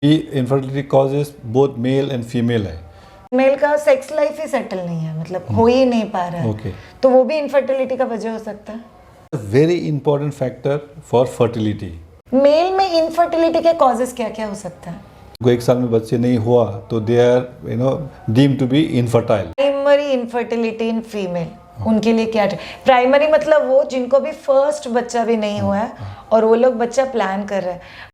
Infertility causes both male and female है। Mail का sex life ही settle नहीं है, मतलब हो ही नहीं पा रहा है। Okay. तो वो भी इनफर्टिलिटी का वजह हो सकता है। Very important factor for fertility. Male में इनफर्टिलिटी के कॉजेस क्या क्या हो सकता है? को 1 साल में बच्चे नहीं हुआ तो they are deemed to be infertile. Primary infertility in female, उनके लिए क्या? प्राइमरी मतलब वो जिनको भी फर्स्ट बच्चा भी नहीं हुआ है और वो लोग बच्चा प्लान कर रहे हैं।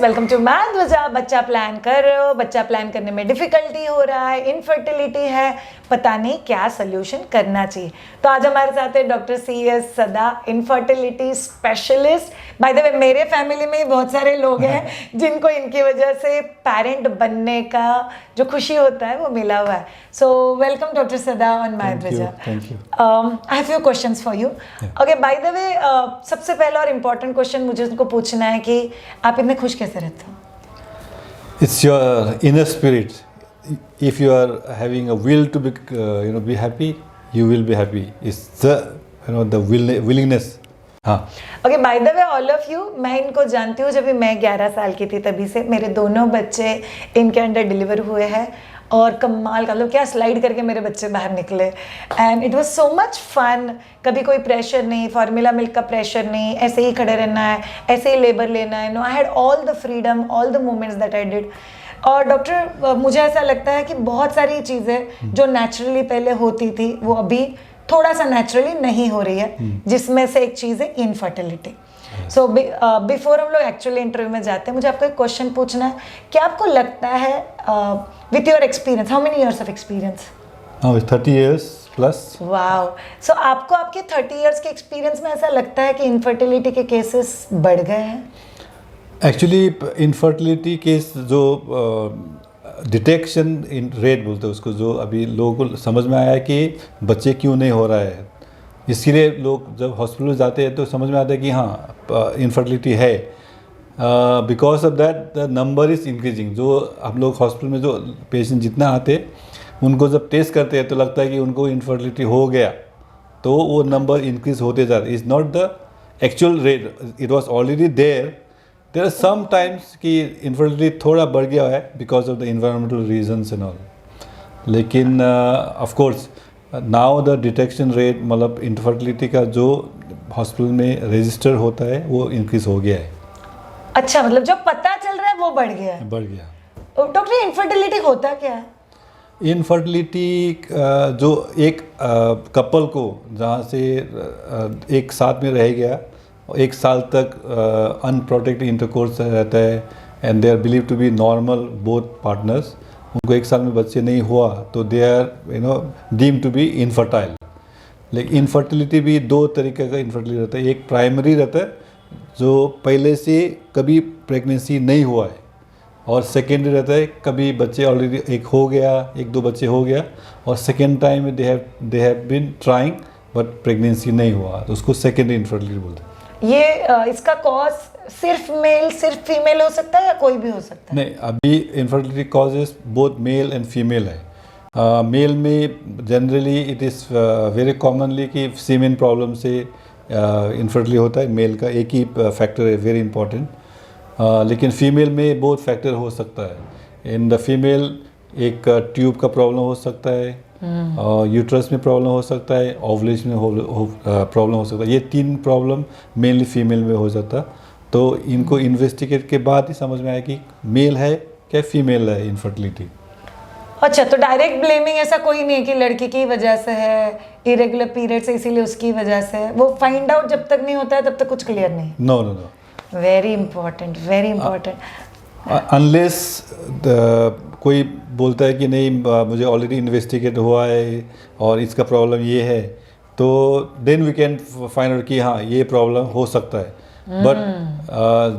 वेलकम टू मैं ध्वजा। बच्चा प्लान कर रहे हो, बच्चा प्लान करने में डिफिकल्टी हो रहा है, इनफर्टिलिटी है, पता नहीं क्या सोल्यूशन करना चाहिए। तो आज हमारे साथ है डॉक्टर CS सदा, infertility specialist. By the way मेरे फैमिली में बहुत सारे लोग हैं जिनको इनकी वजह से पेरेंट बनने का जो खुशी होता है वो मिला हुआ है। सो वेलकम डॉक्टर सदा ऑन माय ध्वजा। Thank you. I have few questions for you. Okay, by the way सबसे पहला और इम्पोर्टेंट क्वेश्चन मुझे उनको पूछना है कि आप इतने खुश कैसे रहते हो? It's your inner spirit. If you are having a will to be happy, you will be happy. It's the willingness. हाँ. Okay, by the way all of you, मैं इनको जानती हूँ जब भी मैं 11 साल की थी, तभी से मेरे दोनों बच्चे इनके अंडर डिलीवर हुए हैं और कमाल का, क्या स्लाइड करके मेरे बच्चे बाहर निकले and it was so much fun. कभी कोई प्रेशर नहीं, फार्मूला मिल्क का प्रेशर नहीं, ऐसे ही खड़े रहना है, ऐसे ही लेबर लेना है। No, I had all the freedom, all the moments that I did. और डॉक्टर, मुझे ऐसा लगता है कि बहुत सारी चीज़ें जो नेचुरली पहले होती थी वो अभी थोड़ा सा नेचुरली नहीं हो रही है, जिसमें से एक चीज़ है इनफर्टिलिटी। सो बिफोर हम लोग एक्चुअली इंटरव्यू में जाते हैं, मुझे आपको एक क्वेश्चन पूछना है। क्या आपको लगता है with your experience, how many years of experience? 30 years plus. Wow. So आपको आपके 30 इयर्स के एक्सपीरियंस में ऐसा लगता है कि इनफर्टिलिटी के केसेस बढ़ गए हैं? एक्चुअली इनफर्टिलिटी केस जो डिटेक्शन इन रेट बोलते हैं उसको, जो अभी लोगों को समझ में आया कि बच्चे क्यों नहीं हो रहा है, इसीलिए लोग जब हॉस्पिटल जाते हैं तो समझ में आता है कि हाँ इनफर्टिलिटी है। Because of that the number is increasing. जो हम लोग हॉस्पिटल में जो पेशेंट जितना आते उनको जब टेस्ट करते हैं तो लगता है कि उनको इनफर्टिलिटी हो गया, तो वो नंबर इंक्रीज होते जा रहा है। Is not the actual rate, it was already there are some times कि इनफर्टिलिटी थोड़ा बढ़ गया है because of the environmental reasons and all. लेकिन of course now the detection rate, मतलब इनफर्टिलिटी का जो हॉस्पिटल में रजिस्टर होता है वो इंक्रीज हो गया है। अच्छा, मतलब जो पता चल रहा है वो बढ़ गया है? बढ़ गया। डॉक्टर, इनफर्टिलिटी होता क्या है? इनफर्टिलिटी जो एक कपल को जहाँ से एक साथ में रह गया, 1 साल तक अनप्रोटेक्टेड इंटरकोर्स रहता है and they are believe to be normal both partners, उनको 1 साल में बच्चे नहीं हुआ तो they are deemed to be infertile. लेकिन इनफर्टिलिटी भी 2 तरीके का इनफर्टिलिटी रहता है। एक प्राइमरी रहता है जो पहले से कभी प्रेगनेंसी नहीं हुआ है, और सेकेंडरी रहता है कभी बच्चे ऑलरेडी एक हो गया, 1-2 बच्चे हो गया और second time they have been trying but pregnancy नहीं हुआ, तो उसको सेकेंडरी इनफर्टिलिटी बोलते हैं। ये इसका कॉज सिर्फ मेल सिर्फ फीमेल हो सकता है या कोई भी हो सकता है? नहीं, अभी infertility causes both male and female है। मेल में generally it is very commonly कि सीमेन प्रॉब्लम से इनफर्टिलिटी होता है। मेल का एक ही फैक्टर है वेरी इंपॉर्टेंट, लेकिन फीमेल में बहुत फैक्टर हो सकता है। इन द फीमेल एक ट्यूब का प्रॉब्लम हो सकता है, यूट्रस में प्रॉब्लम हो सकता है, ओवुलेशन में प्रॉब्लम हो सकता है। ये 3 प्रॉब्लम मेनली फीमेल में हो जाता है। तो इनको इन्वेस्टिगेट के बाद ही समझ में आया कि मेल है क्या फीमेल है इनफर्टिलिटी। अच्छा, तो डायरेक्ट ब्लेमिंग ऐसा कोई नहीं है कि लड़की की वजह से है, इरेगुलर पीरियड्स है इसीलिए उसकी वजह से है। वो फाइंड आउट जब तक नहीं होता है तब तक कुछ क्लियर नहीं। No no no, very important, very important. Unless कोई बोलता है कि नहीं मुझे ऑलरेडी इन्वेस्टिगेट हुआ है और इसका प्रॉब्लम ये है, तो then we can find out कि हाँ ये प्रॉब्लम हो सकता है। बट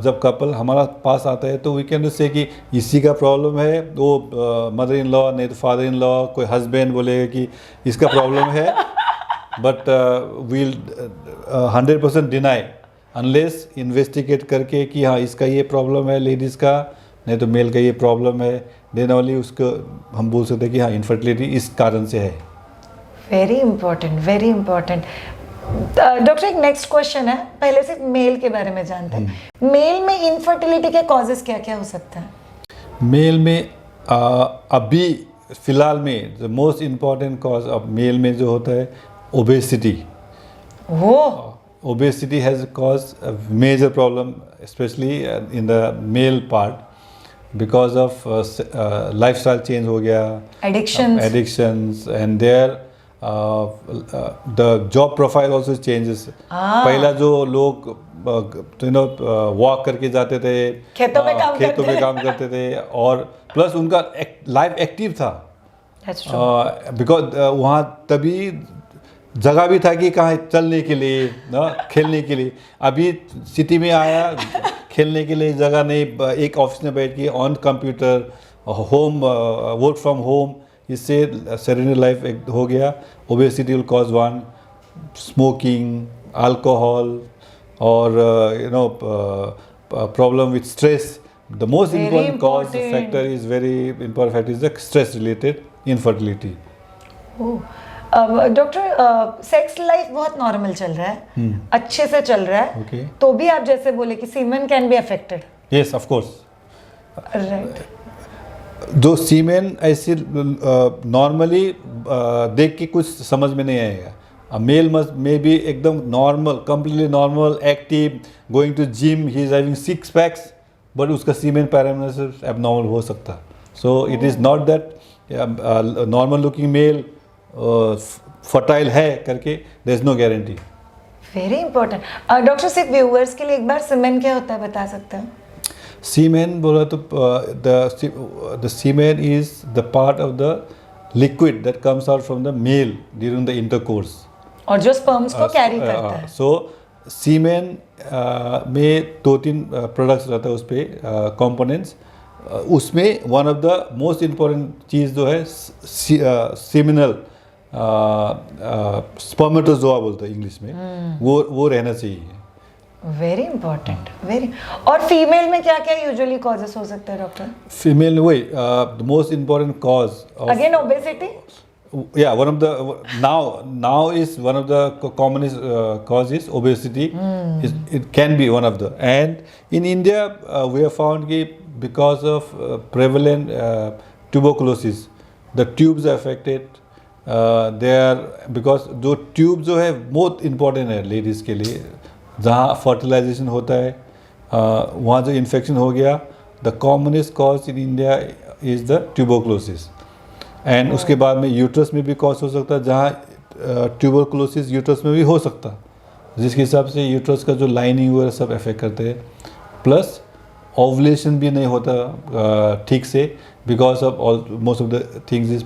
जब कपल हमारा पास आता है तो वी कैन से कि इसी का प्रॉब्लम है, वो मदर इन लॉ नहीं तो फादर इन लॉ, कोई हस्बैंड बोलेगा कि इसका प्रॉब्लम है, but we'll 100% deny unless investigate करके कि हाँ इसका ये प्रॉब्लम है लेडीज़ का, नहीं तो मेल का ये प्रॉब्लम है, देन ओनली उसको हम बोल सकते हैं कि हाँ इनफर्टिलिटी इस कारण से है। Very important, very important. Doctor एक नेक्स्ट क्वेश्चन है, पहले सिर्फ मेल के बारे में जानते हैं। मेल में इनफर्टिलिटी के कॉजेस क्या क्या हो सकते हैं? मेल में अभी फिलहाल में the most important cause of male में जो होता है obesity. Obesity has caused a major problem, especially in the male part, because of lifestyle change हो गया, addictions, and the job profile also changes. पहला जो लोग वॉक करके जाते थे, खेतों में काम करते थे, और प्लस उनका लाइफ एक्टिव था, बिकॉज वहाँ तभी जगह भी था कि कहाँ चलने के लिए ना, खेलने के लिए। अभी सिटी में आया, खेलने के लिए जगह नहीं, एक ऑफिस में बैठ के on computer, home work from home, इससे सेरेनरी लाइफ एक हो गया। Obesity will cause one, smoking, alcohol, और problem with stress. The most important cause factor is very important factor is the stress related infertility. Doctor sex life बहुत normal चल रहा है, अच्छे से चल रहा है, Okay. तो भी आप जैसे बोले कि semen can be affected. Yes of course. Right. जो सीमेन ऐसे नॉर्मली देख के कुछ समझ में नहीं आएगा। मेल मस्ट मे बी एकदम normal, completely normal, active, going to gym, he is having 6 packs, but उसका सीमेन पैरामीटर एबनॉर्मल हो सकता। So it is not that normal looking male fertile है करके, there is no guarantee. Very important. Doctor सिर्फ viewers के लिए एक बार सीमेन क्या होता है बता सकते हैं? सीमेन बोला तो the semen is the part of the liquid that comes out from the male during the intercourse, और जो स्पर्म्स को कैरी करता है। सो सीमेन में 2-3 प्रोडक्ट्स रहता है, उस पर कंपोनेंट्स। उसमें one of the most important चीज़ जो है सीमिनल स्पर्मेटोजोआ बोलते हैं इंग्लिश में, वो रहना चाहिए। Very important, very. और फीमेल में क्या क्या यूजुअली कॉजेस हो सकते हैं डॉक्टर? फीमेल वही the most important cause again obesity. Yeah, one of the now is one of the commonest causes obesity. It can be one of the, and in India we have found that because of prevalent tuberculosis, the tubes are affected. They are because जो tube जो है बहुत important है ladies के लिए, जहाँ fertilization होता है, वहाँ जो infection हो गया, the commonest cause in India is the tuberculosis. And उसके बाद में यूट्रस में भी कॉज हो सकता है, जहाँ ट्यूबरकुलोसिस यूट्रस में भी हो सकता है, जिसके हिसाब से यूट्रस का जो लाइनिंग वगैरह सब अफेक्ट करते हैं। प्लस ओवुलेशन भी नहीं होता ठीक से, because of all most of the things is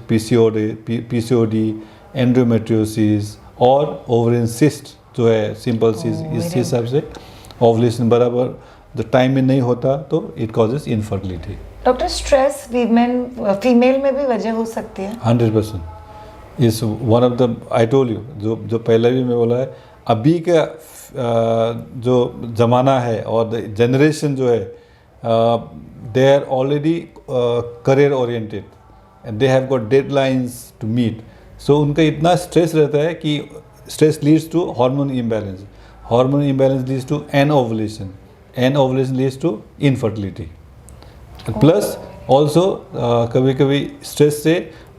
PCOD, endometriosis और ओवरियन सिस्ट जो है, सिंपल सिस्ट, इस हिसाब से ओवुलेशन बराबर जो टाइम में नहीं होता, तो it causes infertility. Doctor stress female में भी वजह हो सकती है? 100% is one of the, I told you, जो पहले भी मैं बोला है, अभी का जो ज़माना है और द जनरेशन जो है, they are already career oriented and they have got deadlines to meet. So उनका इतना स्ट्रेस रहता है कि stress leads to hormone imbalance, hormone imbalance leads to anovulation, anovulation leads to infertility. Plus also कभी कभी stress से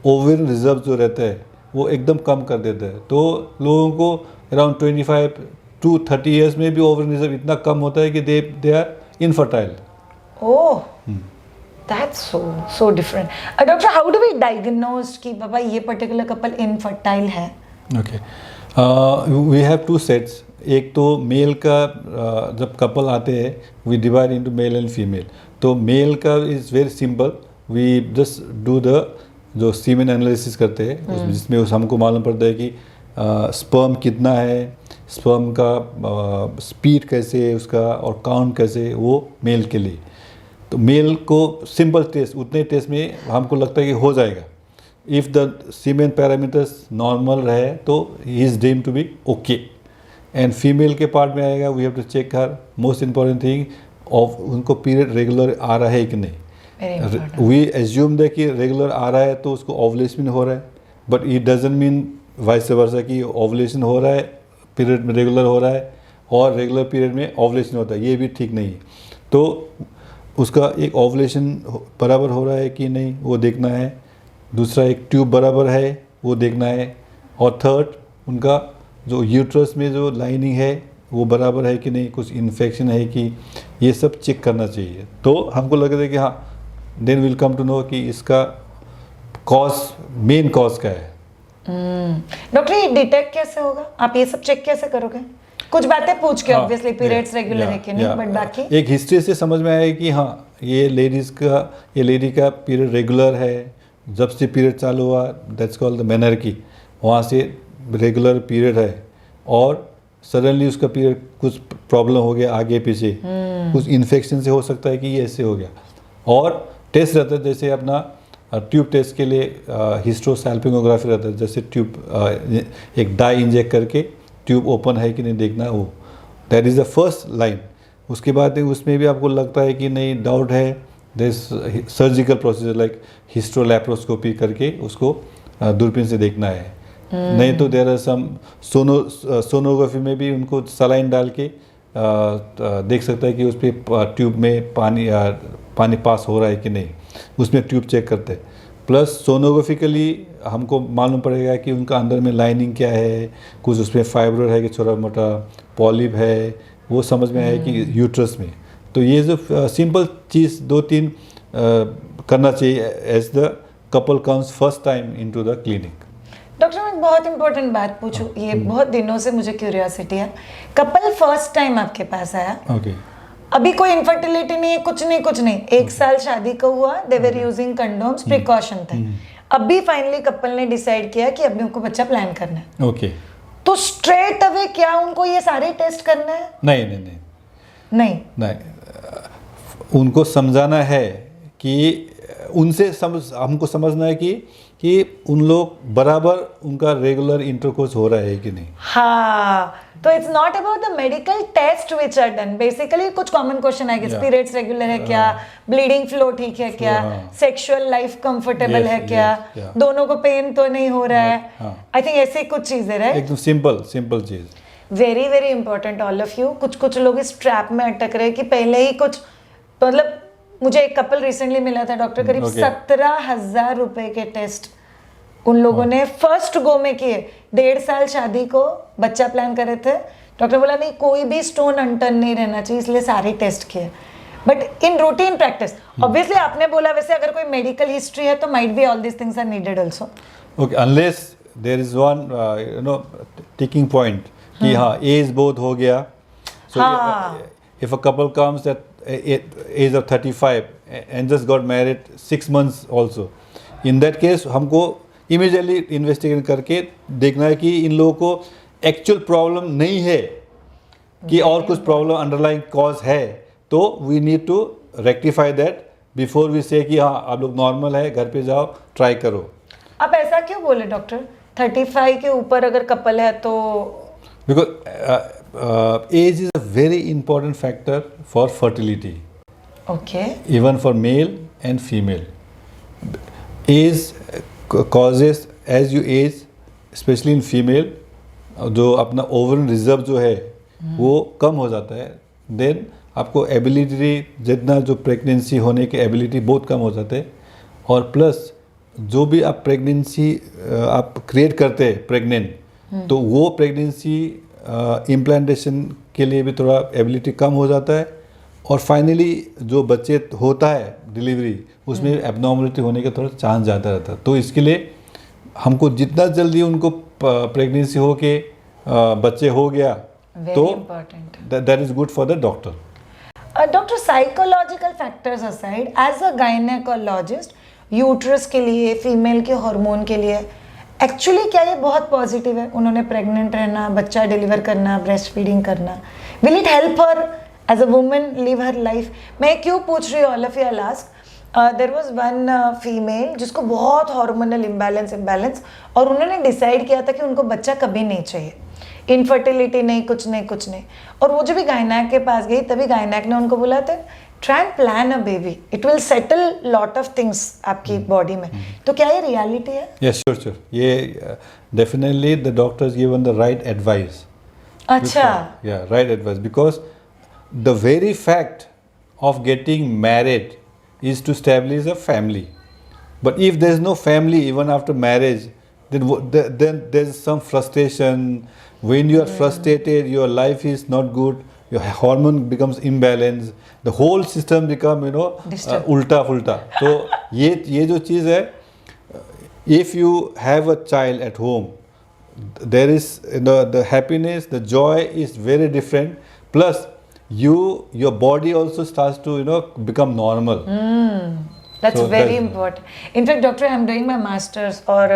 ovarian reserve जो रहता है वो एकदम कम कर देता है, तो लोगों को अराउंड 25 to 30 ईयर्स में भी ओवेरियन रिजर्व इतना कम होता है कि they are infertile. Oh, that's so different. Doctor how do we diagnose कि बाबा ये पर्टिकुलर कपल इनफर्टाइल है? Okay, we have 2 sets. एक तो मेल का जब कपल आते हैं, we divide into male and female. तो मेल का is very simple, we just do the जो सीमेन एनालिसिस करते हैं, उसमें जिसमें हमको मालूम पड़ता है कि स्पर्म कितना है, स्पर्म का स्पीड कैसे है उसका, और काउंट कैसे है, वो मेल के लिए। तो मेल को सिंपल टेस्ट, उतने टेस्ट में हमको लगता है कि हो जाएगा। If the semen parameters normal रहे तो he is deemed to be okay. And female के पार्ट में आएगा, we have to check her most important thing of उनको पीरियड रेगुलर आ रहा है कि नहीं। Very important. We assume that कि रेगुलर आ रहा है तो उसको ओवुलेशन हो रहा है, but it doesn't mean vice versa कि ओवुलेशन हो रहा है पीरियड में रेगुलर हो रहा है और रेगुलर पीरियड में ओवुलेशन होता है, ये भी ठीक नहीं है। तो उसका एक ओवुलेशन बराबर हो रहा है कि नहीं वो देखना है, दूसरा एक ट्यूब बराबर है वो देखना है, और थर्ड उनका जो यूट्रस में जो लाइनिंग है वो बराबर है कि नहीं, कुछ इन्फेक्शन है कि, ये सब चेक करना चाहिए। तो हमको लग रहा है कि हाँ, then will come to know कि इसका कॉज, मेन कॉज क्या है। डॉक्टर ये डिटेक्ट कैसे होगा, आप ये सब चेक कैसे करोगे? कुछ बातें पूछ के ऑब्वियसली पीरियड्स रेगुलर है कि नहीं, बट बाकी एक हिस्ट्री से समझ में आया कि हाँ ये लेडी का पीरियड रेगुलर है, जब से पीरियड चालू हुआ दैट्स कॉल्ड द मेनर्की, वहाँ से रेगुलर पीरियड है, और सडनली उसका पीरियड कुछ प्रॉब्लम हो गया आगे पीछे, कुछ इन्फेक्शन से हो सकता है कि ये ऐसे हो गया। और टेस्ट रहता है जैसे अपना ट्यूब टेस्ट के लिए हिस्ट्रोसैल्पिंगोग्राफी रहता है, जैसे ट्यूब एक डाई इंजेक्ट करके ट्यूब ओपन है कि नहीं देखना, वो that is the first line. उसके बाद उसमें भी आपको लगता है कि नहीं डाउट है, दिस सर्जिकल प्रोसीजर लाइक हिस्ट्रोलैप्रोस्कोपी करके उसको दूरबीन से देखना है। नहीं तो देर आर सम सोनोग्राफी में भी उनको सलाइन डाल के देख सकता है कि उस पर ट्यूब में पानी पास हो रहा है कि नहीं, उसमें ट्यूब चेक करते हैं। प्लस सोनोग्राफिकली हमको मालूम पड़ेगा कि उनका अंदर में लाइनिंग क्या है, कुछ उसमें फाइब्रोइड है कि छोटा मोटा पॉलिप है, वो समझ में आया कि यूट्रस में। तो ये जो सिंपल चीज़ 2-3 करना चाहिए as the couple comes first time into the clinic. Doctor मैं एक बहुत इंपॉर्टेंट बात पूछूं, ये बहुत दिनों से मुझे क्यूरियोसिटी है। कपल फर्स्ट टाइम आपके पास आया, ओके, अभी कोई इनफर्टिलिटी नहीं है, कुछ नहीं, 1 साल शादी का हुआ, दे वर यूजिंग कंडोम्स, प्रिकॉशन थे। अभी फाइनली कपल ने डिसाइड किया कि अभी उनको बच्चा प्लान करना है, ओके, तो स्ट्रेट अवे क्या उनको ये सारे टेस्ट करना है? नहीं, उनको समझाना है कि उनसे हमको समझना है कि उन लोग बराबर उनका रेगुलर इंटरकोर्स हो रहा है कि नहीं। हाँ, तो it's not about the medical test which are done, basically कुछ कॉमन क्वेश्चन आएंगे, पीरियड्स रेगुलर है क्या, ब्लीडिंग फ्लो ठीक है क्या, सेक्सुअल लाइफ कंफर्टेबल है क्या, दोनों को पेन तो नहीं हो रहा है, आई थिंक ऐसे कुछ चीजें, राइट? एकदम सिंपल चीज, very very important all of you. कुछ लोग इस ट्रैप में अटक रहे कि पहले ही कुछ, मतलब मुझे एक कपल रिसेंटली मिला था डॉक्टर, करीब 17,000 रुपए के टेस्ट उन लोगों ने फर्स्ट गो में किए। 1.5 साल शादी को बच्चा प्लान कर रहे थे, डॉक्टर बोला नहीं कोई भी स्टोन अनटर्न नहीं रहना चाहिए, इसलिए सारे टेस्ट किए। But in routine practice obviously आपने बोला वैसे अगर कोई मेडिकल हिस्ट्री है तो might be all this things are needed also. Okay, unless there is one ticking point कि हाँ एज बहुत हो गया, so if a couple comes at age of 35 and just got married 6 months also, in that case हमको immediately investigate करके देखना है कि इन लोगों को एक्चुअल प्रॉब्लम नहीं है कि और कुछ प्रॉब्लम अंडरलाइंग कॉज है, तो we need to rectify that before we say कि हाँ आप लोग नॉर्मल है, घर पे जाओ ट्राई करो। आप ऐसा क्यों बोले डॉक्टर, 35 के ऊपर अगर कपल है तो? Because age is a very important factor for fertility, okay, even for male and female. Age causes as you age, especially in female, जो अपना ओवरन रिजर्व जो है वो कम हो जाता है, देन आपको एबिलिटी जितना जो प्रेगनेंसी होने की एबिलिटी बहुत कम हो जाते हैं, और प्लस जो भी आप प्रेगनेंसी आप क्रिएट करते हैं प्रेग्नेंट, तो वो प्रेगनेंसी इम्प्लांटेशन के लिए भी थोड़ा एबिलिटी कम हो जाता है, और फाइनली जो बच्चे होता है डिलीवरी उसमें एबनॉर्मलिटी होने का थोड़ा चांस ज़्यादा रहता है। तो इसके लिए हमको जितना जल्दी उनको प्रेगनेंसी हो के बच्चे हो गया तो that is good for the doctor. Doctor psychological factors aside, as a gynaecologist uterus के लिए, फीमेल के हार्मोन के लिए एक्चुअली क्या ये बहुत पॉजिटिव है? उन्होंने प्रेग्नेंट रहना, बच्चा डिलीवर करना, ब्रेस्ट फीडिंग करना, will it help her as a woman live her life? मैं क्यों पूछ रही हूँ, all of you will ask, there was one female जिसको बहुत हार्मोनल इम्बैलेंस, और उन्होंने डिसाइड किया था कि उनको बच्चा कभी नहीं चाहिए, इनफर्टिलिटी नहीं, कुछ नहीं, और वो जब भी गायनेक के पास गई तभी गायनेक ने उनको बोला था try and plan a baby, it will settle lot of things आपकी बॉडी में। तो क्या ये रियलिटी है? यस, श्योर, ये definitely the doctors given the right advice. अच्छा. Yeah, right advice, because the very fact of getting married is to establish a family. But if there is no family even after marriage, then there is some frustration. When you are frustrated, your life is not good. Your hormone becomes imbalanced. The whole system become Disturbed. ulta fulta. So ये जो चीज़ है, if you have a child at home, there is the happiness, the joy is very different. Plus your body also starts to become normal. That's So very that's- important. In fact, doctor, I'm doing my masters और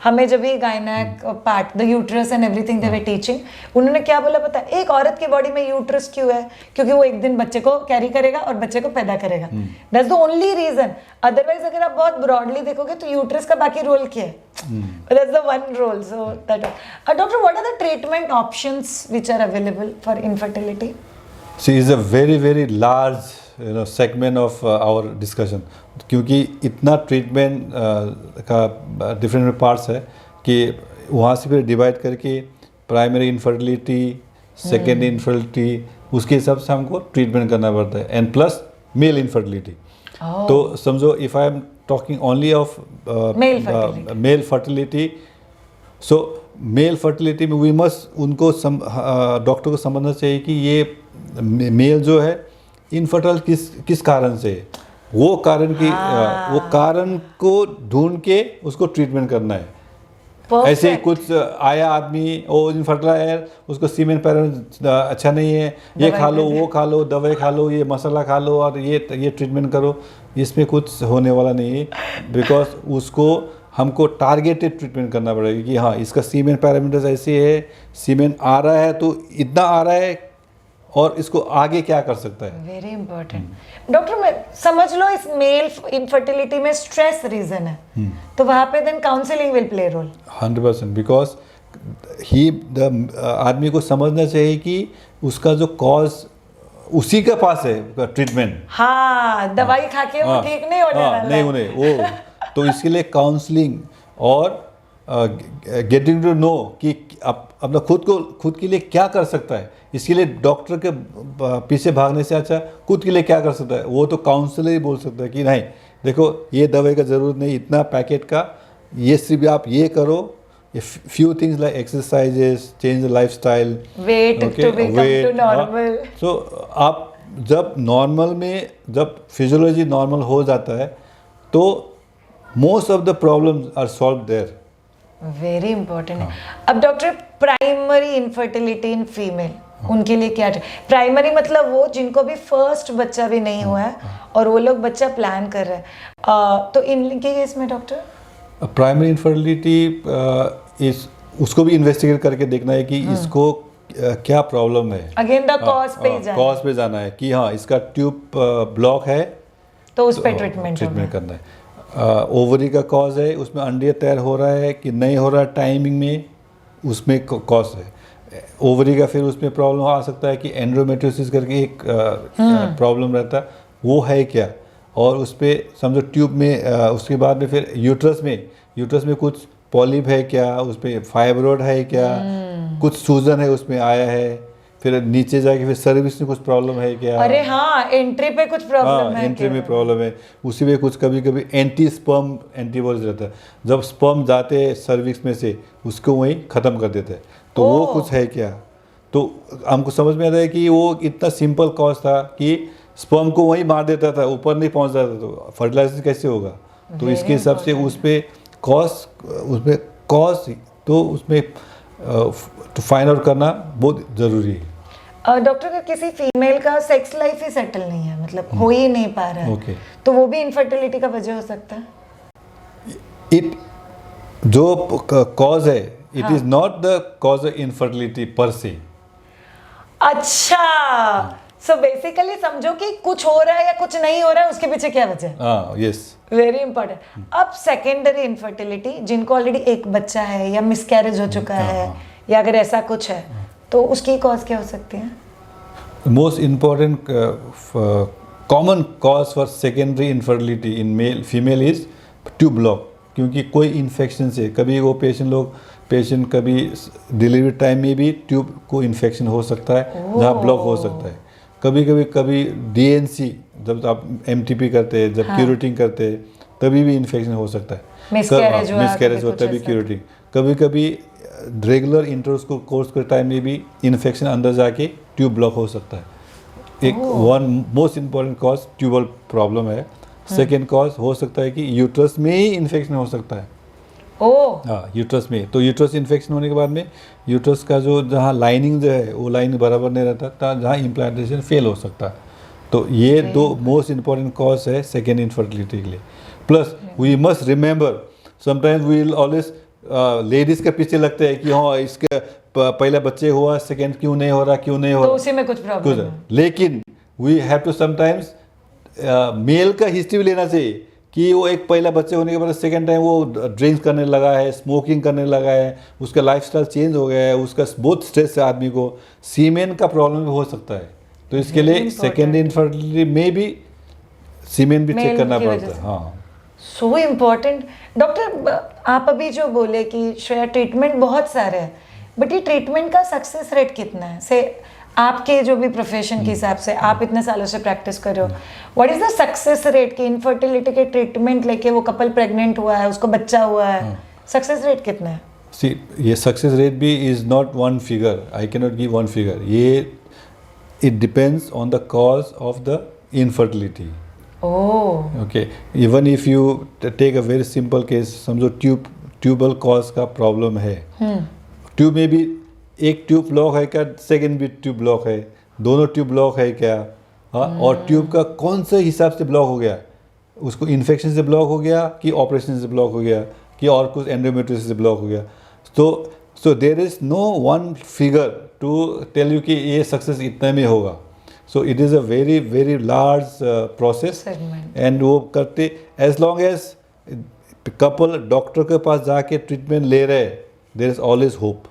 हमें जब भी gynaec part, the uterus and everything they were teaching, उन्होंने क्या बोला पता है? एक औरत की बॉडी में यूट्रस क्यों है? क्योंकि वो एक दिन बच्चे को कैरी करेगा और बच्चे को पैदा करेगा. That's the only reason. Otherwise, अगर आप बहुत ब्रॉडली देखोगे तो यूट्रस का बाकी रोल क्या है? That's the one role. So that. Doctor, what are the treatment options which are available for infertility? See, is a very very large segment of our discussion, क्योंकि इतना ट्रीटमेंट का different parts है कि वहाँ से फिर डिवाइड करके primary infertility, second infertility, उसके हिसाब से हमको ट्रीटमेंट करना पड़ता है. And plus male infertility. तो समझो, if I am talking only of male fertility, so mail fertility में वी मस्ट उनको डॉक्टर को समझना चाहिए कि ये मेल जो है इनफर्टाइल किस कारण से है. वो कारण की वो कारण को ढूंढ के उसको ट्रीटमेंट करना है. Perfect. ऐसे कुछ आया आदमी, वो इनफर्टाइल है, उसको सीमेन पैरामीटर अच्छा नहीं है, ये खा लो, वो खा लो, दवाई खा लो, ये मसाला खा लो और ये ट्रीटमेंट करो, इसमें कुछ होने वाला नहीं है. बिकॉज उसको हमको टारगेटेड ट्रीटमेंट करना पड़ेगा कि हाँ, इसका सीमेन पैरामीटर्स ऐसे है, सीमेन आ रहा है तो इतना आ रहा है और इसको आगे क्या कर सकता है. Very important. डॉक्टर, मैं समझ लो इस मेल इनफर्टिलिटी में स्ट्रेस रीजन है, तो वहां पे then counselling will play role 100%. Because आदमी को समझना चाहिए कि उसका जो कॉज उसी के पास है ट्रीटमेंट. हाँ, दवाई खा के वो ठीक नहीं होने वाला नहीं होने वो. तो इसके लिए काउंसलिंग और गेटिंग टू नो कि अपना खुद के लिए क्या कर सकता है. इसके लिए डॉक्टर के पीछे भागने से अच्छा खुद के लिए क्या कर सकता है, वो तो काउंसलर ही बोल सकता है कि नहीं, देखो ये दवाई का ज़रूरत नहीं, इतना पैकेट का, ये सिर्फ आप ये करो, ये few things like exercises, change the lifestyle, weight to become to normal. So आप जब नॉर्मल में, जब फिजियोलॉजी नॉर्मल हो जाता है तो most of the problems are solve there. Very important है. अब doctor, primary infertility in female, उनके लिए क्या? प्राइमरी मतलब वो जिनको भी फर्स्ट बच्चा भी नहीं हुआ है और वो लोग बच्चा प्लान कर रहे हैं, तो इनके केस में डॉक्टर प्राइमरी इनफर्टिलिटी इस उसको भी इन्वेस्टिगेट करके देखना है कि इसको क्या प्रॉब्लम है. अगेन द कॉज पे जाना है कि हाँ, इसका ट्यूब ब्लॉक है तो उस पे ट्रीटमेंट करना है. ओवरी का कॉज है, उसमें अंडे तैयार हो रहा है कि नहीं हो रहा है टाइमिंग में, उसमें कॉज है. ओवरी का फिर उसमें प्रॉब्लम आ सकता है कि एंड्रोमेट्रियोसिस करके एक प्रॉब्लम रहता है, वो है क्या. और उस पर समझो ट्यूब में, उसके बाद में फिर यूट्रस में कुछ पॉलिप है क्या, उस पर फाइब्रोड है क्या, कुछ सूजन है उसमें आया है, फिर नीचे जाके फिर सर्विस में कुछ प्रॉब्लम है क्या. अरे हाँ, एंट्री पे कुछ प्रॉब्लम है, एंट्री में प्रॉब्लम है. उसी में कुछ कभी एंटी स्पर्म एंटीबॉडीज रहता है, जब स्पर्म जाते हैं सर्विक्स में से उसको वहीं ख़त्म कर देते हैं. तो वो कुछ है क्या. तो हमको समझ में आता है कि वो इतना सिंपल कॉज था कि स्पर्म को वहीं मार देता था, ऊपर नहीं पहुंच जाता, तो फर्टिलाइजेशन कैसे होगा. तो इसके हिसाब से उस पर कॉज तो उसमें तो फाइंड आउट करना बहुत ज़रूरी है. डॉक्टर का किसी फीमेल का सेक्स लाइफ ही सेटल नहीं है, मतलब हो ही नहीं पा रहा है, Okay. तो वो भी इनफर्टिलिटी का वजह हो सकता है. जो कॉज है, it is not the cause of infertility पर से. अच्छा, सो बेसिकली समझो कि कुछ हो रहा है या कुछ नहीं हो रहा है, उसके पीछे क्या वजह है. हाँ, यस. Very important. अब सेकेंडरी इनफर्टिलिटी, जिनको ऑलरेडी एक बच्चा है या मिसकैरेज हो चुका है या अगर ऐसा कुछ है, तो उसकी कॉज क्या हो सकती है? Most important common cause for secondary infertility in male female is tube block, क्योंकि कोई इन्फेक्शन से कभी वो पेशेंट कभी डिलीवरी टाइम में भी ट्यूब को इन्फेक्शन हो सकता है, जहाँ ब्लॉक हो सकता है। कभी डीएनसी जब आप एमटीपी करते हैं, जब क्यूरेटिंग करते हैं, तभी भी इन्फेक्शन हो सकता है। मिसकैरेज हो तभी क्यूरेटिंग। कभी रेगुलर इंटरकोर्स के टाइम में भी इन्फेक्शन अंदर जाके ट्यूब ब्लॉक हो सकता है। एक one most important cause tubal problem है। सेकेंड कॉज हो सकता है कि यूट्रस में ही इन्फेक्शन हो सकता है। हाँ, यूट्रस में। तो यूट्रस इन्फेक्शन होने के बाद में यूट्रस का जो जहाँ लाइनिंग जो है वो लाइनिंग बराबर नहीं रहता, जहाँ इम्प्लांटेशन फेल हो सकता है। तो ये दो मोस्ट इम्पॉर्टेंट कॉज है सेकेंड इनफर्टिलिटी के लिए। Plus we must remember sometimes we will always ladies के पीछे लगते हैं कि हाँ इसके पहले बच्चे हुआ, सेकेंड क्यों नहीं हो रहा, तो उसी में कुछ प्रॉब्लम है। लेकिन we have to sometimes male का हिस्ट्री भी लेना चाहिए कि वो एक पहला बच्चे होने के बाद सेकेंड टाइम वो ड्रिंक्स करने लगा है, स्मोकिंग करने लगा है, उसका लाइफस्टाइल चेंज हो गया है, उसका बहुत स्ट्रेस है, आदमी को सीमेन का प्रॉब्लम भी हो सकता है। तो इसके लिए सेकेंड इनफर्टिलिटी में भी सीमेन भी चेक करना पड़ता है। हाँ, सो इम्पोर्टेंट। डॉक्टर, आप अभी जो बोले कि श्रेया ट्रीटमेंट बहुत सारे हैं, बट ये ट्रीटमेंट का सक्सेस रेट कितना है? से आपके जो भी प्रोफेशन के हिसाब से आप इतने सालों से प्रैक्टिस कर रहे हो, what is the success rate कि इनफर्टिलिटी के ट्रीटमेंट लेके वो कपल प्रेग्नेंट हुआ है, उसको बच्चा हुआ है, सक्सेस रेट कितना है? सी, ये सक्सेस रेट भी is not one figure, I can not give one figure. ये it depends on the cause of the infertility. Okay, even if you take a very simple case, समझो tubal cause का problem है, tube में भी एक tube block है क्या, second भी ट्यूब ब्लॉक है, दोनों ट्यूब ब्लॉक है क्या, हाँ, और ट्यूब का कौन से हिसाब से ब्लॉक हो गया, उसको इन्फेक्शन से ब्लॉक हो गया कि ऑपरेशन से ब्लॉक हो गया कि और कुछ एंडोमेट्रियोसिस से ब्लॉक हो गया। So there is no one figure to tell you कि ये सक्सेस इतने में होगा। So it is a very very large process, and वो करते as long as couple doctor के पास जाके ट्रीटमेंट ले रहे, देयर इज ऑलवेज होप।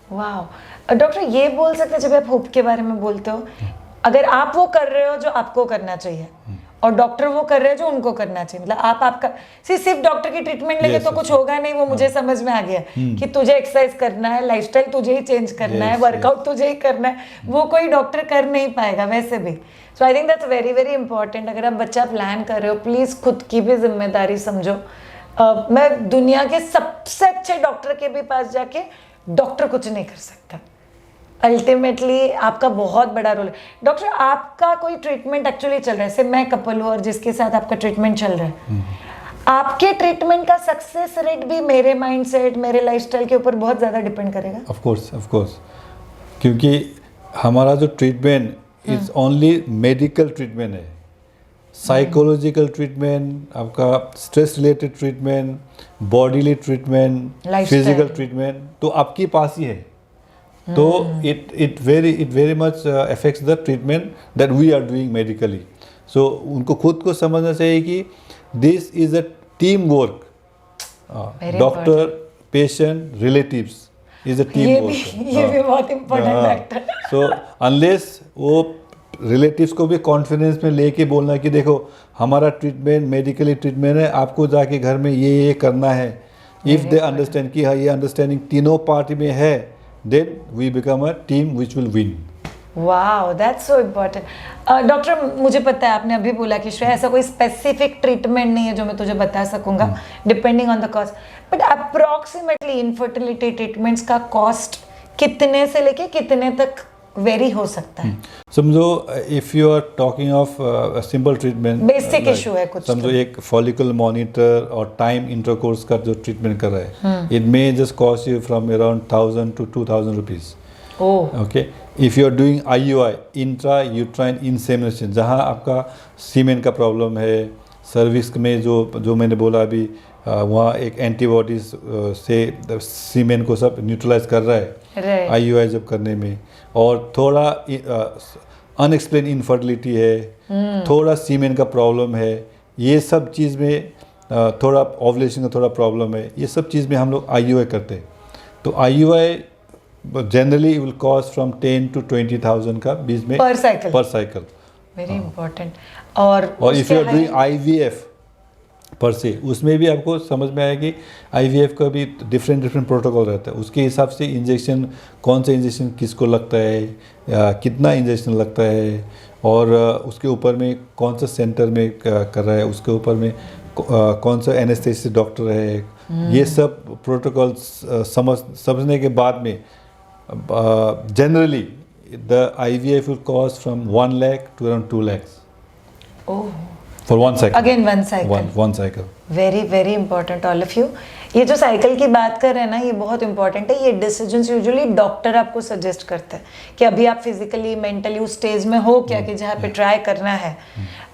वाह डॉक्टर, ये बोल सकते हैं जब आप होप के बारे में बोलते हो, अगर आप वो कर रहे हो जो आपको करना चाहिए और डॉक्टर वो कर रहे हैं जो उनको करना चाहिए, मतलब आपका सिर्फ डॉक्टर की ट्रीटमेंट लेके तो कुछ होगा नहीं। वो मुझे समझ में आ गया कि तुझे एक्सरसाइज करना है, लाइफस्टाइल तुझे ही चेंज करना है, वर्कआउट तुझे ही करना है, वो कोई डॉक्टर कर नहीं पाएगा वैसे भी। So I think that's very very important. अगर आप बच्चा प्लान कर रहे हो, प्लीज़ खुद की भी जिम्मेदारी समझो। मैं दुनिया के सबसे अच्छे डॉक्टर के भी पास जाके डॉक्टर कुछ नहीं कर सकता, अल्टीमेटली आपका बहुत बड़ा रोल है। डॉक्टर, आपका कोई ट्रीटमेंट एक्चुअली चल रहा है, से मैं कपल हूँ और जिसके साथ आपका ट्रीटमेंट चल रहा है, आपके ट्रीटमेंट का सक्सेस रेट भी मेरे माइंडसेट, मेरे लाइफस्टाइल के ऊपर बहुत ज़्यादा डिपेंड करेगा? ऑफ कोर्स, क्योंकि हमारा जो treatment is only medical treatment है, साइकोलॉजिकल ट्रीटमेंट, आपका stress related treatment, bodily treatment, physical treatment तो आपके पास ही है। तो it very much affects the treatment that we are doing medically. So उनको खुद को समझना चाहिए कि this is a team work, doctor, patient, relatives is a team work. ये भी बहुत इंपॉर्टेंट फैक्टर। सो अनलेस वो रिलेटिव्स को भी कॉन्फिडेंस में लेके बोलना कि देखो हमारा ट्रीटमेंट मेडिकली ट्रीटमेंट है, आपको जाके घर में ये करना है, इफ़ दे अंडरस्टैंड कि हाँ ये अंडरस्टैंडिंग तीनों पार्टी में है, then we become a team which will win. Wow, that's so important. Doctor, मुझे पता है आपने अभी बोला कि श्रेया ऐसा कोई स्पेसिफिक ट्रीटमेंट नहीं है जो मैं तुझे बता सकूंगा, depending on the cost, but approximately infertility treatments का कॉस्ट कितने से लेके कितने तक वेरी हो सकता है? समझो if you are talking of simple treatment, basic issue है कुछ, समझो एक फॉलिकल मॉनिटर और टाइम इंटरकोर्स का जो ट्रीटमेंट कर रहा है, it may just cost you from around 1000 to 2000 rupees. Okay, if you are doing IUI, intra uterine insemination, जहाँ आपका सीमेन का प्रॉब्लम है, सर्विक्स में जो मैंने बोला अभी, वहाँ एक एंटीबॉडीज से सीमेन को सब न्यूट्रलाइज कर रहा है IUI जब करने में, और थोड़ा अनएक्सप्लेन इनफर्टिलिटी है, थोड़ा सीमेन का प्रॉब्लम है, ये सब चीज़ में थोड़ा ओवुलेशन का थोड़ा प्रॉब्लम है, ये सब चीज़ में हम लोग IUI करते हैं। तो IUI generally will cost from 10 to 20,000 का बीच में पर साइकिल। Very important. और इफ़ उसके you are doing high- IVF पर से, उसमें भी आपको समझ में आया कि IVF का भी डिफरेंट प्रोटोकॉल रहता है। उसके हिसाब से इंजेक्शन, कौन सा इंजेक्शन किसको लगता है, या कितना इंजेक्शन लगता है, और उसके ऊपर में कौन सा सेंटर में कर रहा है, उसके ऊपर में कौन सा एनेस्थेसिस्ट डॉक्टर है, ये सब प्रोटोकॉल्स समझने के बाद में generally the IVF will cost from 1 lakh to around 2 lakhs oh, for one cycle. Again one cycle. One cycle. Very very important all of you. ये जो साइकिल की बात कर रहे हैं ना, ये बहुत इंपॉर्टेंट है। ये डिसीजंस यूजुअली डॉक्टर आपको सजेस्ट करते हैं कि अभी आप फिजिकली मेंटली उस स्टेज में हो क्या कि जहाँ पे ट्राई करना है।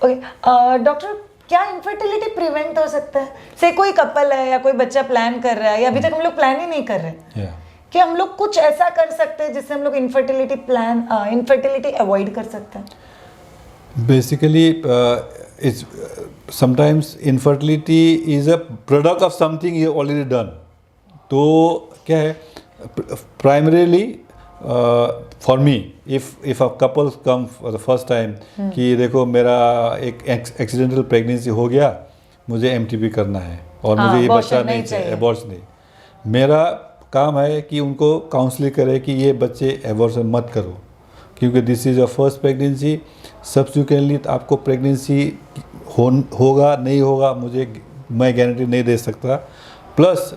ओके डॉक्टर, क्या इनफर्टिलिटी प्रिवेंट हो सकता है? से कोई कपल है या कोई बच्चा प्लान कर रहा है, या अभी तक हम लोग प्लान ही नहीं कर रहे, Yeah. कि हम लोग कुछ ऐसा कर सकते हैं जिससे हम लोग इनफर्टिलिटी अवॉइड कर सकते हैं? Basically, it's sometimes infertility is a product of something you have already done. तो क्या है, primarily for me, if a couple come for the first time कि देखो मेरा एक accidental pregnancy हो गया, मुझे MTP करना है और हाँ, मुझे ये abortion बच्चा नहीं नहीं चाहिए, चाहिए। abortion नहीं। मेरा काम है कि उनको काउंसलिंग करे कि ये बच्चे abortion मत करो, क्योंकि this is your first pregnancy. Subsequently आपको प्रेगनेंसी होगा नहीं होगा मैं गारंटी नहीं दे सकता। Plus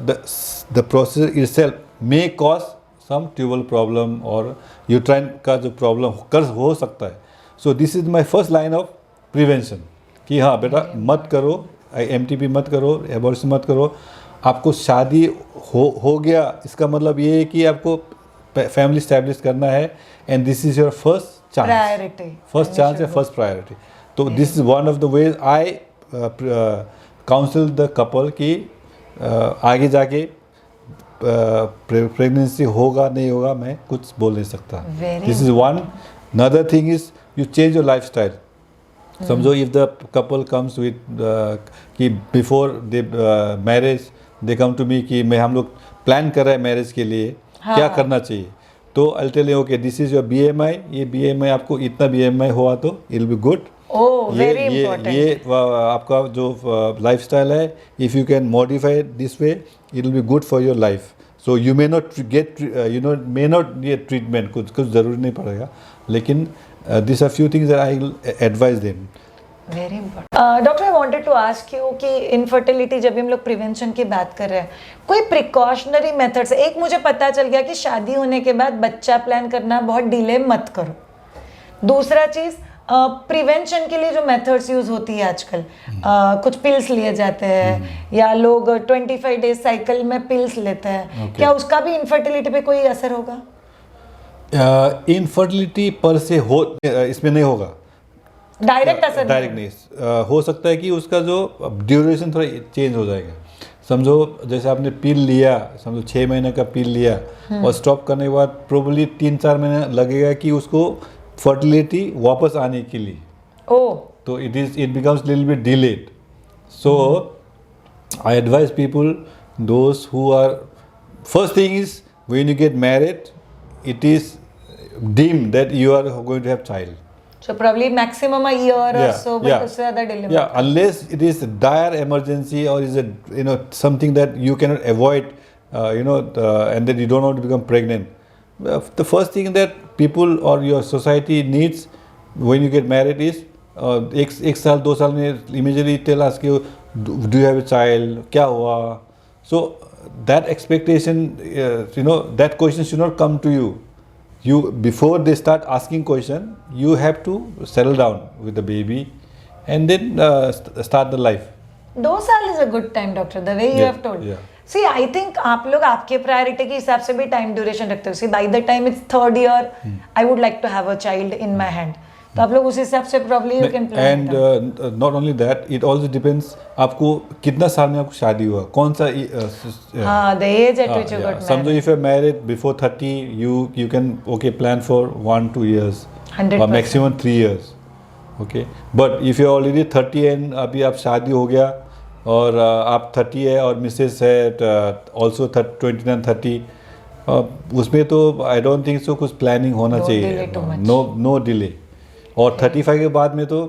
the process itself may cause some tubal problem और यूट्राइन का जो प्रॉब्लम हो सकता है। So this is my first line of prevention कि हाँ बेटा मत करो, MTP मत करो, एबॉर्शन मत करो। आपको शादी हो गया, इसका मतलब ये है कि आपको फैमिली स्टैब्लिश करना है, and this is your first chance, priority, first chance है, फर्स्ट प्रायोरिटी। तो this is one of the ways I council the couple कि आगे जाके प्रेगनेंसी होगा नहीं होगा मैं कुछ बोल नहीं सकता। This is one. Another thing is you change your lifestyle. समझो if the couple comes with कि before they marriage they come to me कि हम लोग प्लान कर रहे हैं मैरिज के लिए, क्या करना चाहिए, तो I tell you okay this is your BMI, ये BMI आपको इतना BMI हुआ तो इट विल बी गुड। ये आपका जो लाइफस्टाइल है, if you can modify this way it will be good for your life. So you may not get may not ये ट्रीटमेंट कुछ ज़रूरी नहीं पड़ेगा, लेकिन this are few things that I advise them. Very important. Doctor, I wanted to ask you कि infertility जब भी हम लोग प्रिवेंशन की बात कर रहे हैं, कोई प्रिकॉशनरी मेथड्स? एक मुझे पता चल गया कि शादी होने के बाद बच्चा प्लान करना बहुत डिले मत करो। दूसरा चीज़, प्रिवेंशन के लिए जो मेथड्स यूज होती है आजकल, कुछ पिल्स लिए जाते हैं या लोग 25 डेज साइकिल में पिल्स लेते हैं, क्या उसका भी इनफर्टिलिटी पे कोई असर होगा? इनफर्टिलिटी पर से इसमें नहीं होगा, डायरेक्ट असर डायरेक्ट नहीं। हो सकता है कि उसका जो ड्यूरेशन थोड़ा चेंज हो जाएगा। समझो जैसे आपने पिल लिया, समझो 6 महीने का पिल लिया और स्टॉप करने के बाद प्रोबेबली 3-4 महीने लगेगा कि उसको फर्टिलिटी वापस आने के लिए। तो it becomes little bit delayed. So I advise people those who are, first thing is when you get married it is deemed that you are going to have child. So probably maximum a year or so, but उससे ज़्यादा delay मत करो। Unless it is dire emergency or is it something that you cannot avoid, and that you don't want to become pregnant. The first thing that people or your society needs when you get married is एक साल 2 साल में immediately tell us कि do you have a child, क्या हुआ? So that expectation, that question should not come to you. Before they start asking question, you have to settle down with the baby and then start the life. 2 साल is a good time, doctor, the way you have told. See, I think आप लोग आपके priority के हिसाब से भी time duration रखते हो। See, by the time it's 3rd year, I would like to have a child in my hand. तो आप लोग उस हिसाब से probably you can plan. And not only that, it also depends आपको कितना साल में आपको शादी हुआ, कौन सा the age at which you got married. समझो if you're married before 30, you can plan for 1-2 years 100%. or maximum 3 years. Okay, but if you're already 30 and अभी आप शादी हो गया और आप 30 है और मिसेस है also 29-30, उसमें तो I don't think so कुछ planning होना चाहिए। No delay. और 35 के बाद में तो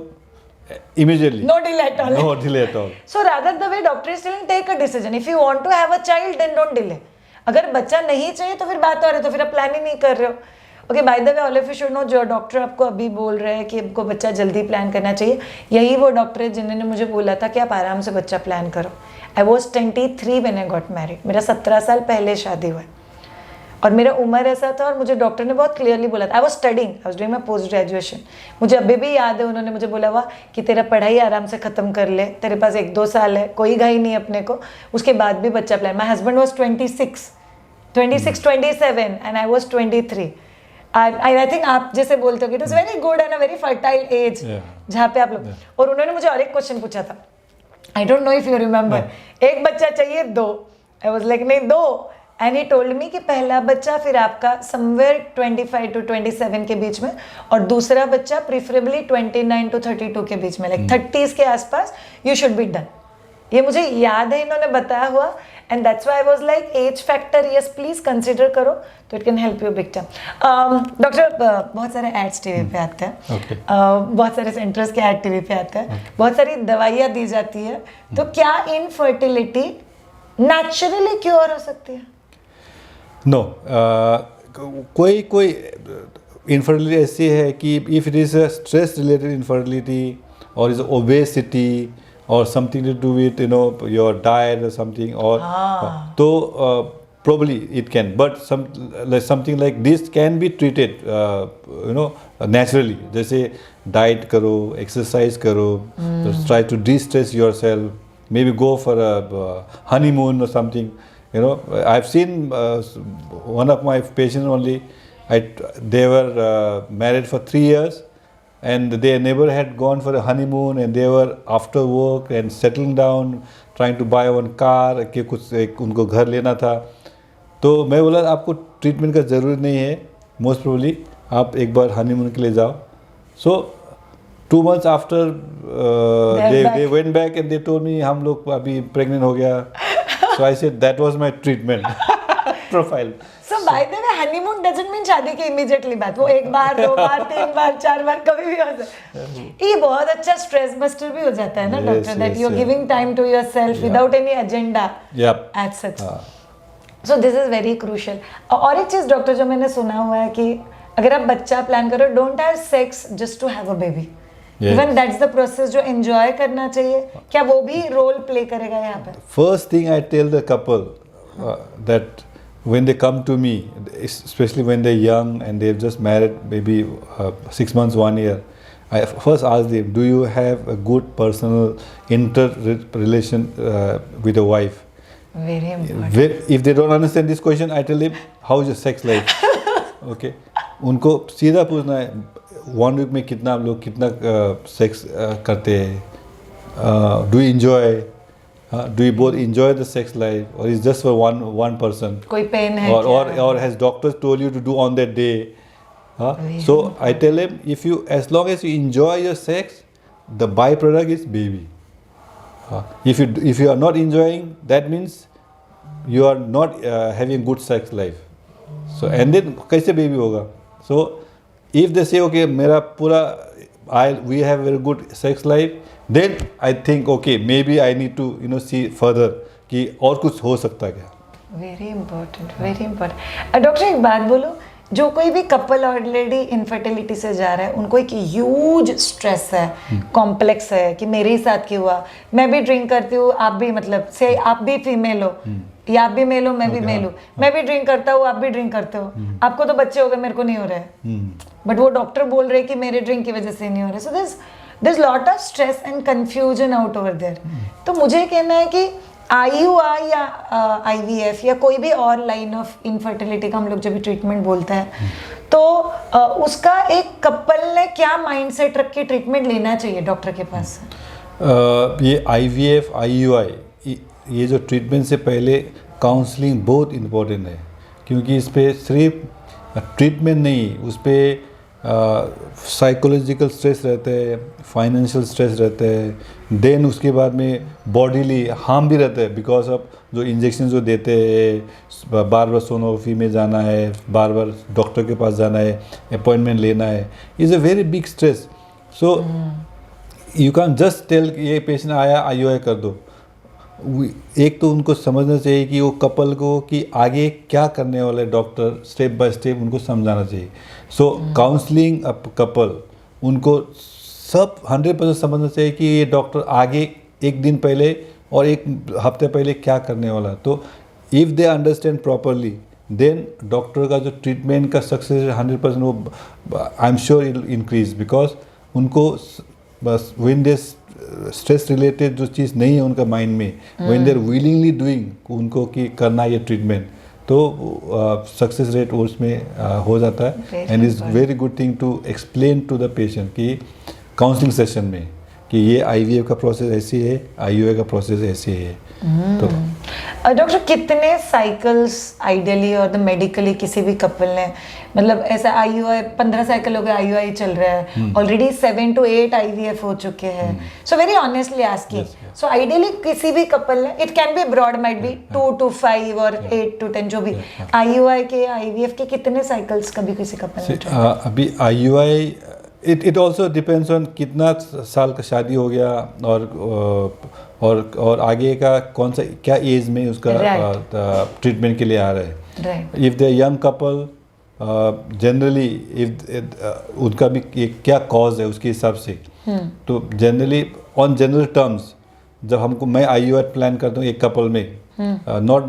immediately No delay at all. no delay at all. So rather the way doctor is telling, take a decision. If you want to have a child, then don't delay. अगर बच्चा नहीं चाहिए तो फिर बात और है, तो फिर आप प्लान ही नहीं कर रहे हो. Okay, by the way all of you should know, जो डॉक्टर आपको अभी बोल रहे हैं कि आपको बच्चा जल्दी प्लान करना चाहिए, यही वो डॉक्टर है जिन्होंने मुझे बोला था कि आप आराम से बच्चा प्लान करो. आई was 23 when I got married. मेरा 17 साल पहले शादी हुआ है और मेरा उम्र ऐसा था, और मुझे डॉक्टर ने बहुत क्लियरली बोला था. I was studying, I was doing my post graduation. मुझे अभी भी याद है, उन्होंने मुझे बोला हुआ कि तेरा पढ़ाई आराम से ख़त्म कर ले, तेरे पास 1-2 साल है, कोई घाई नहीं अपने को, उसके बाद भी बच्चा plan. My husband was 26, 27 and I was 23. I think आप जैसे बोलते हो कि it is very good and a very fertile age, जहाँ पे आप लोग. और उन्होंने मुझे और एक क्वेश्चन पूछा था, I don't know if you remember, एक बच्चा चाहिए 2? आई वाज लाइक नहीं 2. एंड ही टोल्ड मी कि पहला बच्चा फिर आपका समवेयर 25 to 27 के बीच में, और दूसरा बच्चा प्रीफरेबली 29 to 32 के बीच में, लाइक 30s के आसपास यू शुड बी डन. ये मुझे याद है, इन्होंने बताया हुआ. And that's why I was like age factor, yes please consider करो, तो it can help you big time. Doctor, बहुत सारे एड्स टीवी पे आते हैं, बहुत सारे सेंटर्स के एड टीवी पे आते हैं, बहुत सारी दवाइयाँ दी जाती है. तो क्या इनफर्टिलिटी नेचुरली क्योर हो सकती है? नो, कोई इनफर्टिलिटी ऐसी है कि if it is a stress related infertility और is obesity or something to do with your diet or something, or so probably it can, but something like this can be treated naturally. जैसे diet करो, exercise करो, try to de-stress yourself, maybe go for a honeymoon or something. I've seen one of my patients only, they were married for 3 years and they never had gone for a honeymoon, and they were after work and settling down trying to buy one car कि कुछ एक उनको घर लेना था. तो मैं बोला आपको ट्रीटमेंट का ज़रूरत नहीं है, मोस्ट प्रोबेबली आप एक बार हनीमून के लिए जाओ. सो 2 months after they went back and they told me हम लोग अभी प्रेग्नेंट हो गया. So I said that was my treatment profile. So by the way, honeymoon doesn't mean शादी की immediately बात, वो 1 बार 2 बार 3 बार 4 बार कभी भी हो सकता है. ये बहुत अच्छा स्ट्रेस बस्टर भी हो जाता है ना doctor, that you're giving time to yourself without any agenda as such. So this is very crucial. और एक चीज़ डॉक्टर जो मैंने सुना हुआ है कि अगर आप बच्चा प्लान करो, don't have sex just to have a baby. Even that's the process जो enjoy करना चाहिए. क्या वो भी रोल प्ले करेगा यहाँ पे? First thing I tell the couple that when they come to me, especially when they're young and they've just married maybe 6 months, 1 year, I first ask them, do you have a good personal inter-relation with your wife? Very important. If they don't understand this question, I tell them, how is your sex life? Okay. उनको सीधा पूछना है, 1 week में कितना आप लोग कितना sex करते हैं? Do you enjoy? Do you both enjoy the sex life, or is just for one person? कोई पेन है or has doctors told you to do on that day? So I tell them, as long as you enjoy your sex, the byproduct is baby. If you are not enjoying, that means you are not having good sex life. So and then कैसे baby होगा? So if they say okay, मेरा पूरा we have very good sex life, then I think okay, maybe I need to see further कि और कुछ हो सकता है क्या. Very important, very important. Doctor एक बात बोलो, जो कोई भी कपल ऑलरेडी इनफर्टिलिटी से जा रहा है, उनको एक ह्यूज स्ट्रेस है, कॉम्प्लेक्स है कि मेरे ही साथ क्यों हुआ, मैं भी ड्रिंक करती हूँ, आप भी, मतलब से आप भी फीमेल हो या आप भी मेल हो, मैं भी मेल हूँ, मैं भी ड्रिंक करता हूँ, आप भी ड्रिंक करते हो, आपको तो बच्चे हो गए, मेरे को नहीं हो रहा है, बट वो डॉक्टर बोल रहे कि मेरे ड्रिंक की वजह से नहीं हो रहा है. सो there's lot of stress and confusion out over there. तो मुझे कहना है कि IUI या IVF या कोई भी और लाइन ऑफ इनफर्टिलिटी का हम लोग जब भी ट्रीटमेंट बोलते हैं, तो उसका एक कपल ने क्या माइंडसेट रख के ट्रीटमेंट लेना चाहिए डॉक्टर के पास? ये IVF IUI ये जो ट्रीटमेंट से पहले काउंसलिंग बहुत इम्पोर्टेंट है, क्योंकि इस पर सिर्फ ट्रीटमेंट नहीं, उस पर साइकोलॉजिकल स्ट्रेस रहता है, फाइनेंशियल स्ट्रेस रहता है, देन उसके बाद में बॉडीली हार्म भी रहता है बिकॉज ऑफ जो इंजेक्शन जो देते हैं, बार बार सोनोग्राफी में जाना है, बार बार डॉक्टर के पास जाना है, अपॉइंटमेंट लेना है, is a very big stress. So you can just tell ये पेशेंट आया IUI कर दो। एक तो उनको समझना चाहिए कि वो कपल को कि आगे क्या करने वाले डॉक्टर, स्टेप बाय स्टेप उनको समझाना चाहिए। सो काउंसलिंग अ कपल, उनको सब 100% समझना चाहिए कि ये डॉक्टर आगे एक दिन पहले और एक हफ्ते पहले क्या करने वाला है। तो if they understand properly then doctor का जो ट्रीटमेंट का सक्सेस 100% वो I am sure it increase, because उनको बस व्हेन दे स्ट्रेस रिलेटेड जो चीज़ नहीं है उनका माइंड में, when they are willingly doing उनको कि करना ये ट्रीटमेंट, तो सक्सेस रेट उसमें हो जाता है। And is very good thing to explain to the patient कि काउंसलिंग सेशन में कि ये IVF का प्रोसेस ऐसी है, IUI का प्रोसेस ऐसी है। तो डॉक्टर कितने साइकिल्स आइडियली और द मेडिकली किसी भी कपल ने, मतलब ऐसा IUI 15 साइकिल हो गए, IUI चल रहा है ऑलरेडी, 7 to 8 IVF हो चुके हैं। So very honestly asking, so ideally किसी भी कपल ने, it can be broad, might be 2 to 5 और 8 to 10 जो भी, IUI के IVF के कितने साइकिल्स कभी किसी कपल ने? अभी IUI it also depends on कितना साल का शादी हो गया और आगे का कौन सा क्या एज में उसका ट्रीटमेंट के लिए आ रहा है। If they young couple generally if उनका भी क्या कॉज है उसके हिसाब से, तो जनरली ऑन जनरल टर्म्स जब हमको मैं IUI प्लान करता हूँ एक कपल में, not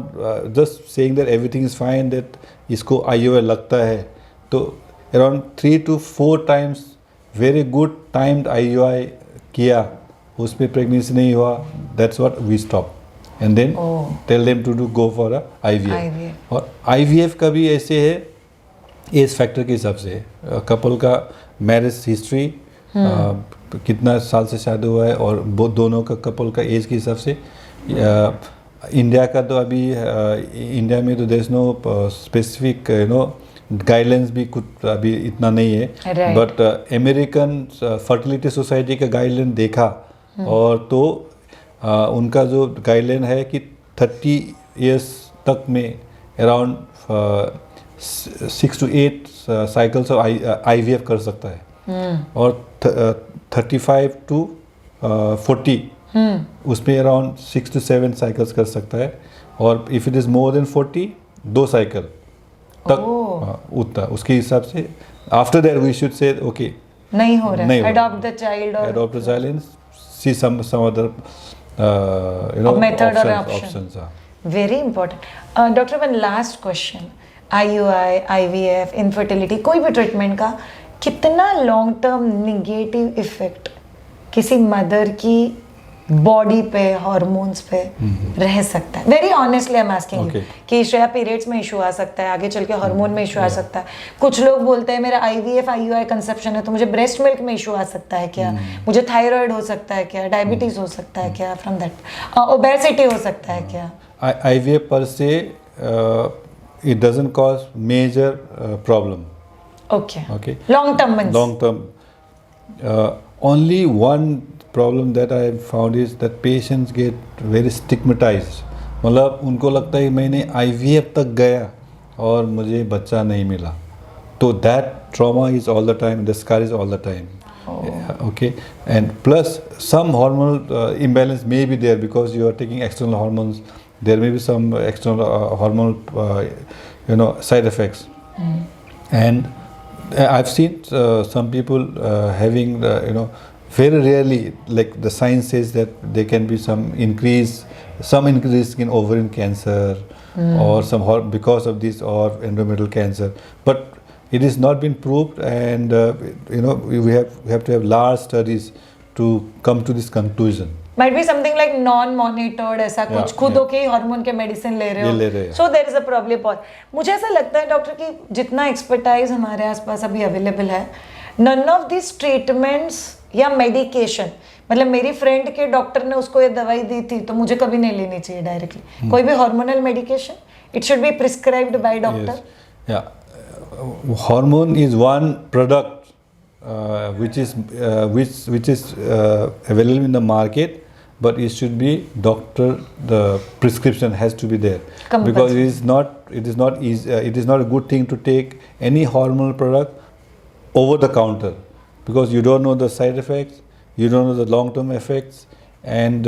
just saying that everything is fine that इसको IUI लगता है, तो around 3 to 4 times very good timed IUI किया, उसमें प्रेगनेंसी नहीं हुआ, that's what we stop and then tell them to do go for IVF। और IVF का भी ऐसे है एज फैक्टर के हिसाब से, कपल का मैरिज हिस्ट्री कितना साल से शादी हुआ है और दोनों का कपल का एज के हिसाब से। इंडिया का तो अभी इंडिया में तो there is no specific guidelines भी कुछ अभी इतना नहीं है, बट अमेरिकन फर्टिलिटी सोसाइटी का गाइडलाइन देखा और तो उनका जो गाइडलाइन है कि 30 years तक में around 6 to 8 cycles of IVF कर सकता है, और 35 to 40 उसमें अराउंड 6 to 7 साइकिल्स कर सकता है, और if it is more than 40 2 cycle तक उतना उसके हिसाब से। After that we should say okay नहीं हो रहा है, adopt the child and see some other method और options. Very important. Doctor one last question, IUI IVF infertility कोई भी ट्रीटमेंट का कितना लॉन्ग टर्म निगेटिव इफेक्ट किसी मदर की बॉडी पे, हार्मोन्स पे रह सकता है? Very honestly I am asking you कि श्रेया पीरियड्स में इशू आ सकता है, आगे चल के हार्मोन में इशू आ सकता है, कुछ लोग बोलते हैं मेरा IVF IUI कंसेप्शन है तो मुझे ब्रेस्ट मिल्क में इशू आ सकता है क्या, मुझे थायराइड हो सकता है क्या, डायबिटीज हो सकता है क्या, फ्रॉम दैट ओबेसिटी हो सकता है क्या? IVF पर से it doesn't cause major problem. Okay. Long term. Only one problem that I have found is that patients get very stigmatized. मतलब उनको लगता है मैंने IVF तक गया और मुझे बच्चा नहीं मिला, तो that trauma is all the time, the scar is all the time. Okay, and plus some hormonal imbalance may be there because you are taking external hormones. There may be some external hormonal side effects, and I've seen some people having very rarely, like the science says that there can be some increase in ovarian cancer or because of this, or endometrial cancer, but it is not been proved, and we have to have large studies to come to this conclusion. Might be something like non-monitored, ऐसा कुछ खुद के hormone के medicine ले रहे हो, so there is a problem। और मुझे ऐसा लगता है डॉक्टर कि जितना एक्सपर्टाइज हमारे आसपास अभी अवेलेबल है, नन ऑफ दिस ट्रीटमेंट्स या मेडिकेशन, मतलब मेरी फ्रेंड के डॉक्टर ने उसको ये दवाई दी थी तो मुझे कभी नहीं लेनी चाहिए डायरेक्टली। कोई भी hormonal medication, it should be prescribed by doctor. Hormone is one product which is available in the market, but it should be doctor. The prescription has to be there, because it is not easy. It is not a good thing to take any hormonal product over the counter. because you don't know the side effects, you don't know the long-term effects, and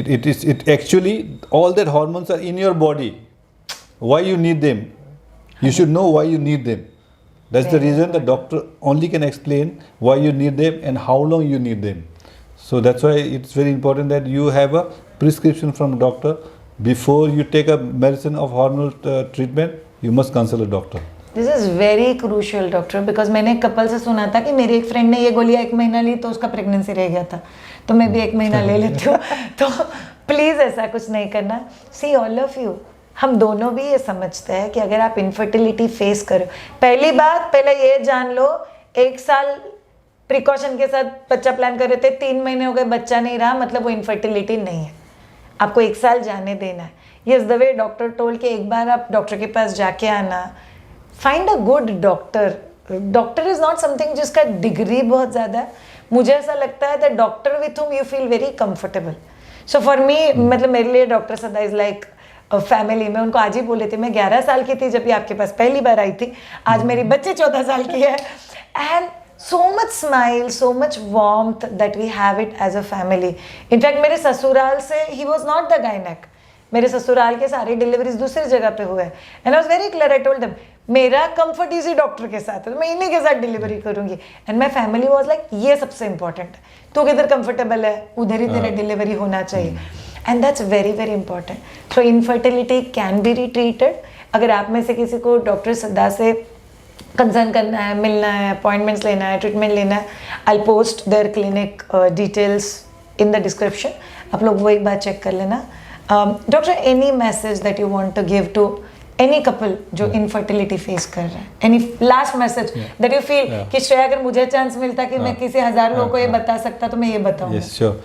it actually all that hormones are in your body. Why you need them? You should know why you need them. That's the reason the doctor only can explain why you need them and how long you need them. So that's why it's very important that you have a prescription from doctor before you take a medicine of hormonal treatment. You must consult a doctor. This is very crucial doctor, because मैंने एक couple से सुना था कि मेरी एक friend ने ये गोलियां 1 महीना ली तो उसका प्रेगनेंसी रह गया था, तो मैं भी 1 महीना ले लेती हूँ. तो प्लीज़ ऐसा कुछ नहीं करना. सी ऑल ऑफ यू, हम दोनों भी ये समझते हैं कि अगर आप इनफर्टिलिटी फेस करो, पहली बात पहले ये जान लो, 1 साल प्रिकॉशन के साथ बच्चा प्लान कर रहे थे, 3 महीने हो गए बच्चा नहीं रहा, मतलब वो इनफर्टिलिटी नहीं है. आपको 1 साल जाने देना है. Yes, the way doctor told कि एक बार आप डॉक्टर के पास जाके आना. Find a good doctor. Doctor is not something जिसका डिग्री बहुत ज़्यादा है. मुझे ऐसा लगता है that doctor with whom you feel very comfortable. So for me, मतलब मेरे लिए डॉक्टर सदा इज लाइक फैमिली. मैं उनको आज ही बोले थे, मैं 11 साल की थी जब ये आपके पास पहली बार आई थी, आज मेरी बच्ची 14 साल की है. And so much smile, so much warmth that we have it as a family. In fact, मेरे ससुराल से he was not the gynec. मेरे ससुराल के सारे डिलीवरीज दूसरी जगह पे हुए. And I was very clear, I told them मेरा कंफर्ट इसी डॉक्टर के साथ है, तो मैं इन्हीं के साथ डिलीवरी करूंगी. And my family was like ये सबसे इंपॉर्टेंट है, तू किधर कंफर्टेबल है उधर ही तेरा डिलीवरी होना चाहिए. And that's very very important. So infertility can be retreated. अगर आप में से किसी को डॉक्टर सदा से कंसर्न करना है, मिलना है, अपॉइंटमेंट्स लेना है, ट्रीटमेंट लेना है, I post their clinic details in the description. आप लोग वो एक बार चेक कर लेना. Doctor, any message that you want to give to any couple जो इनफर्टिलिटी फेस कर रहा है? Any last message that you feel कि श्रेया, अगर मुझे चांस मिलता कि मैं किसी 1000 लोगों को ये बता सकता तो मैं ये बताऊंगा. Yes, sure.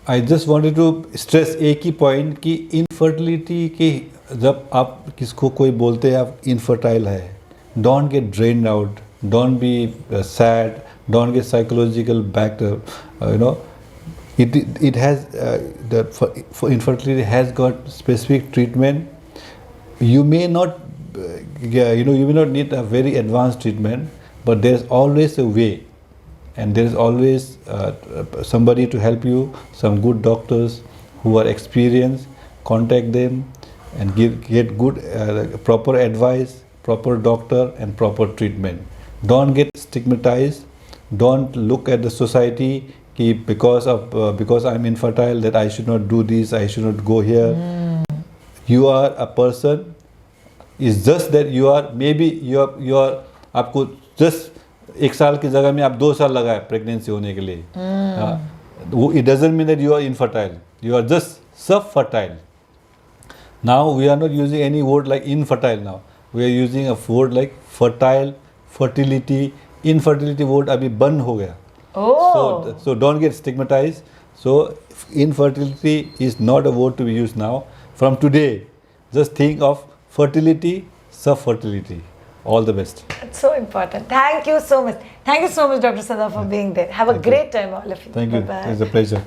I just wanted to stress एक ही पॉइंट कि इनफर्टिलिटी की जब आप किसको कोई बोलते हैं आप इनफर्टाइल है, don't get drained out, don't be sad, don't get psychological back. You know, it has for infertility has got specific treatment. You may not you may not need a very advanced treatment, but there's always a way, and there is always somebody to help you, some good doctors who are experienced. Contact them and get good proper advice, proper doctor and proper treatment. Don't get stigmatized. Don't look at the society कि because I'm infertile that I should not do this, I should not go here. You are a person. It's just that you are maybe you are आपको just 1 साल की जगह में आप 2 साल लगाए pregnancy होने के लिए. It doesn't mean that you are infertile. You are just subfertile. Now we are not using any word like infertile now. We are using a word like fertile, fertility. Infertility word अभी बंद हो गया. So don't get stigmatized. So infertility is not a word to be used now. From today, just think of fertility, subfertility. All the best. It's so important. Thank you so much. Thank you so much, Dr. Sada, for being there. Have a great time, all of you. Thank you. Bye-bye. It's a pleasure.